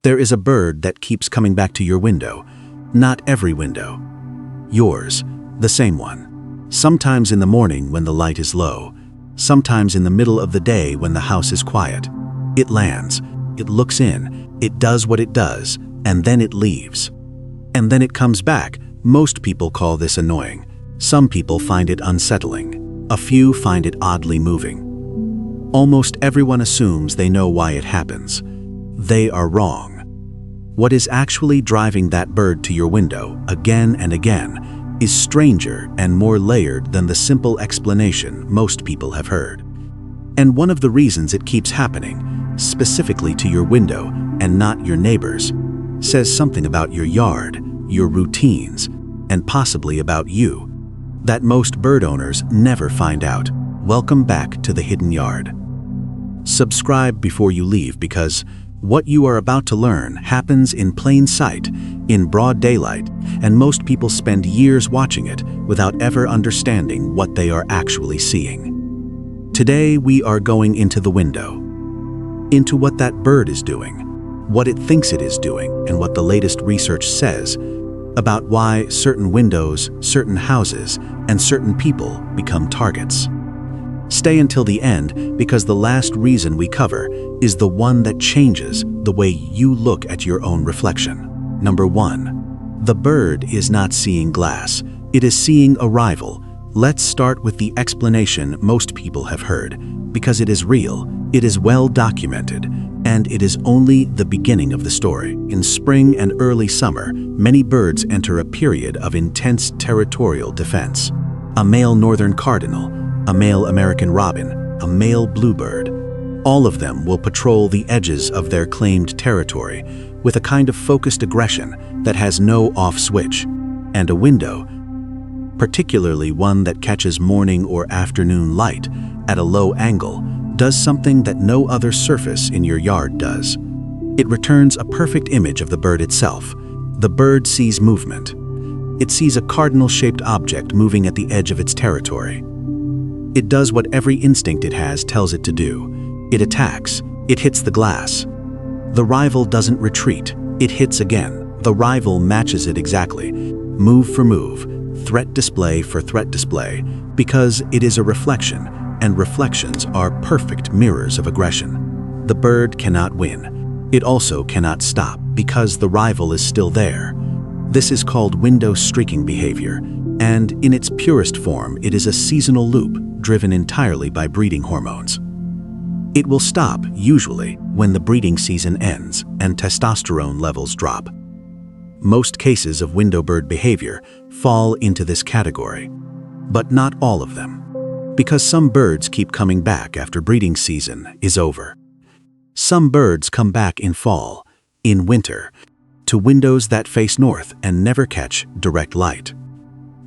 There is a bird that keeps coming back to your window. Not every window. Yours, the same one. Sometimes in the morning when the light is low. Sometimes in the middle of the day when the house is quiet. It lands, it looks in, it does what it does, and then it leaves. And then it comes back. Most people call this annoying. Some people find it unsettling. A few find it oddly moving. Almost everyone assumes they know why it happens. They are wrong. What is actually driving that bird to your window again and again is stranger and more layered than the simple explanation most people have heard. And one of the reasons it keeps happening, specifically to your window and not your neighbor's, says something about your yard, your routines, and possibly about you, that most bird owners never find out. Welcome back to the Hidden Yard. Subscribe before you leave, because what you are about to learn happens in plain sight, in broad daylight, and most people spend years watching it without ever understanding what they are actually seeing. Today we are going into the window, into what that bird is doing, what it thinks it is doing, and what the latest research says about why certain windows, certain houses, and certain people become targets. Stay until the end, because the last reason we cover is the one that changes the way you look at your own reflection. Number 1. The bird is not seeing glass, it is seeing a rival. Let's start with the explanation most people have heard, because it is real, it is well documented, and it is only the beginning of the story. In spring and early summer, many birds enter a period of intense territorial defense. A male northern cardinal, a male American robin, a male bluebird. All of them will patrol the edges of their claimed territory with a kind of focused aggression that has no off switch. And a window, particularly one that catches morning or afternoon light at a low angle, does something that no other surface in your yard does. It returns a perfect image of the bird itself. The bird sees movement. It sees a cardinal-shaped object moving at the edge of its territory. It does what every instinct it has tells it to do. It attacks. It hits the glass. The rival doesn't retreat. It hits again. The rival matches it exactly, move for move, threat display for threat display, because it is a reflection, and reflections are perfect mirrors of aggression. The bird cannot win. It also cannot stop, because the rival is still there. This is called window streaking behavior, and in its purest form, it is a seasonal loop driven entirely by breeding hormones. It will stop, usually, when the breeding season ends and testosterone levels drop. Most cases of window bird behavior fall into this category, but not all of them, because some birds keep coming back after breeding season is over. Some birds come back in fall, in winter, to windows that face north and never catch direct light,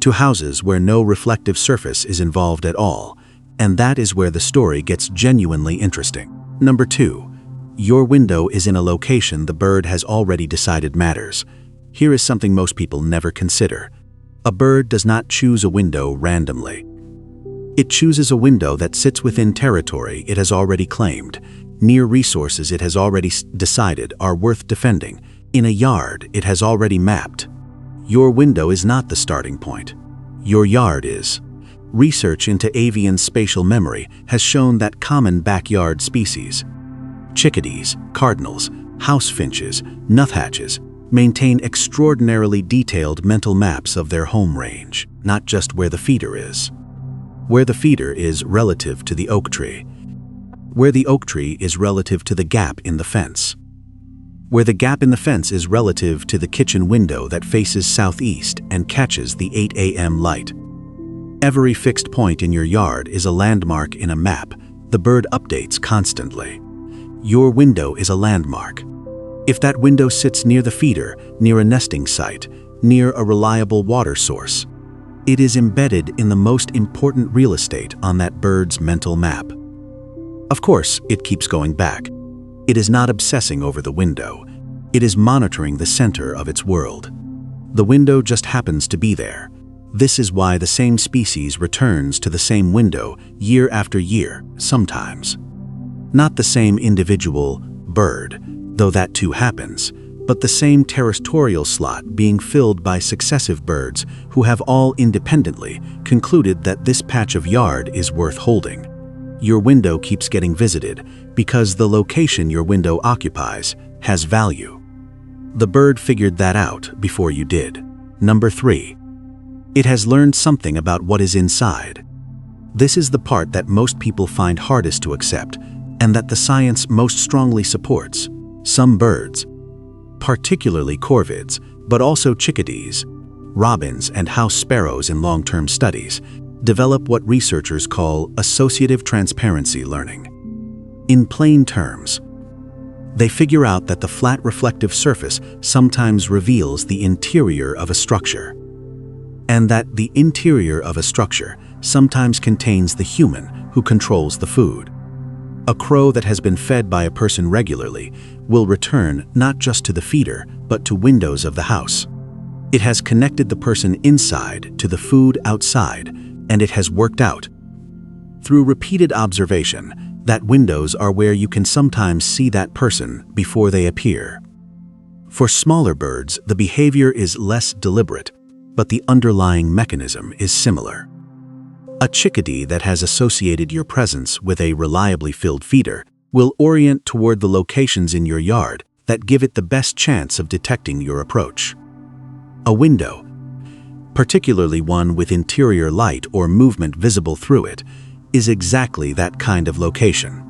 to houses where no reflective surface is involved at all, and that is where the story gets genuinely interesting. Number 2. Your window is in a location the bird has already decided matters. Here is something most people never consider. A bird does not choose a window randomly. It chooses a window that sits within territory it has already claimed, near resources it has already decided are worth defending, in a yard it has already mapped. Your window is not the starting point. Your yard is. Research into avian spatial memory has shown that common backyard species, chickadees, cardinals, house finches, nuthatches, maintain extraordinarily detailed mental maps of their home range, not just where the feeder is. Where the feeder is relative to the oak tree. Where the oak tree is relative to the gap in the fence. Where the gap in the fence is relative to the kitchen window that faces southeast and catches the 8 a.m. light. Every fixed point in your yard is a landmark in a map the bird updates constantly. Your window is a landmark. If that window sits near the feeder, near a nesting site, near a reliable water source, it is embedded in the most important real estate on that bird's mental map. Of course, it keeps going back. It is not obsessing over the window. It is monitoring the center of its world. The window just happens to be there. This is why the same species returns to the same window year after year, sometimes. Not the same individual bird, though that too happens, but the same territorial slot being filled by successive birds who have all independently concluded that this patch of yard is worth holding. Your window keeps getting visited because the location your window occupies has value. The bird figured that out before you did. Number 3. It has learned something about what is inside. This is the part that most people find hardest to accept, and that the science most strongly supports. Some birds, particularly corvids, but also chickadees, robins, and house sparrows in long-term studies, develop what researchers call associative transparency learning. In plain terms, they figure out that the flat reflective surface sometimes reveals the interior of a structure, and that the interior of a structure sometimes contains the human who controls the food. A crow that has been fed by a person regularly will return not just to the feeder, but to windows of the house. It has connected the person inside to the food outside, and it has worked out. Through repeated observation, that windows are where you can sometimes see that person before they appear. For smaller birds, the behavior is less deliberate, but the underlying mechanism is similar. A chickadee that has associated your presence with a reliably filled feeder will orient toward the locations in your yard that give it the best chance of detecting your approach. A window, particularly one with interior light or movement visible through it, is exactly that kind of location.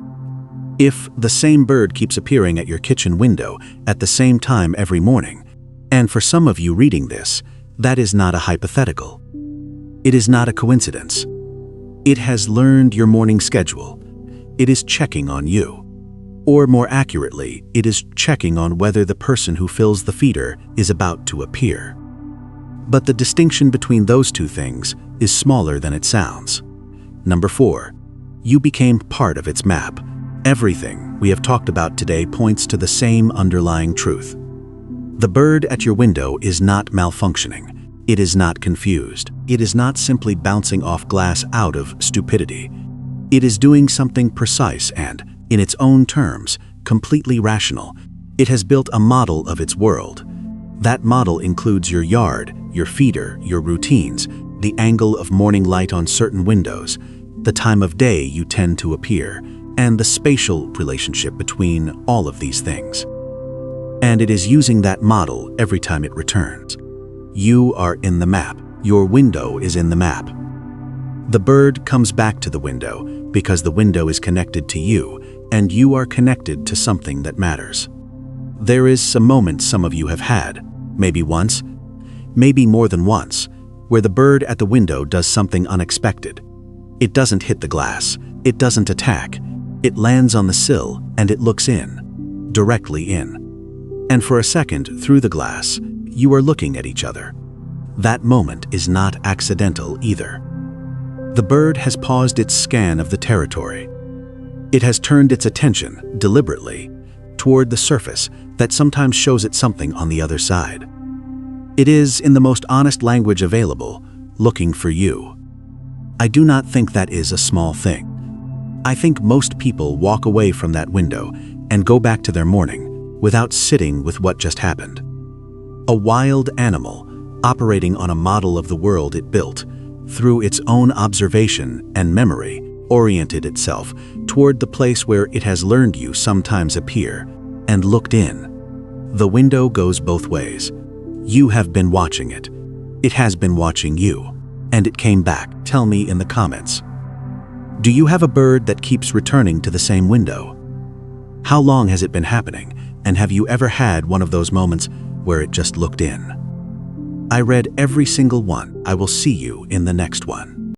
If the same bird keeps appearing at your kitchen window at the same time every morning, and for some of you reading this, that is not a hypothetical. It is not a coincidence. It has learned your morning schedule. It is checking on you. Or more accurately, it is checking on whether the person who fills the feeder is about to appear. But the distinction between those two things is smaller than it sounds. Number 4. You became part of its map. Everything we have talked about today points to the same underlying truth. The bird at your window is not malfunctioning. It is not confused. It is not simply bouncing off glass out of stupidity. It is doing something precise and, in its own terms, completely rational. It has built a model of its world. That model includes your yard, your feeder, your routines, the angle of morning light on certain windows, the time of day you tend to appear, and the spatial relationship between all of these things. And it is using that model every time it returns. You are in the map. Your window is in the map. The bird comes back to the window because the window is connected to you, and you are connected to something that matters. There is some moment some of you have had, maybe once, maybe more than once, where the bird at the window does something unexpected. It doesn't hit the glass. It doesn't attack. It lands on the sill and it looks in, directly in. And for a second, through the glass, you are looking at each other. That moment is not accidental either. The bird has paused its scan of the territory. It has turned its attention, deliberately, toward the surface that sometimes shows it something on the other side. It is, in the most honest language available, looking for you. I do not think that is a small thing. I think most people walk away from that window and go back to their morning without sitting with what just happened. A wild animal, operating on a model of the world it built, through its own observation and memory, oriented itself toward the place where it has learned you sometimes appear, and looked in. The window goes both ways. You have been watching it. It has been watching you, and it came back. Tell me in the comments. Do you have a bird that keeps returning to the same window? How long has it been happening, and have you ever had one of those moments where it just looked in? I read every single one. I will see you in the next one.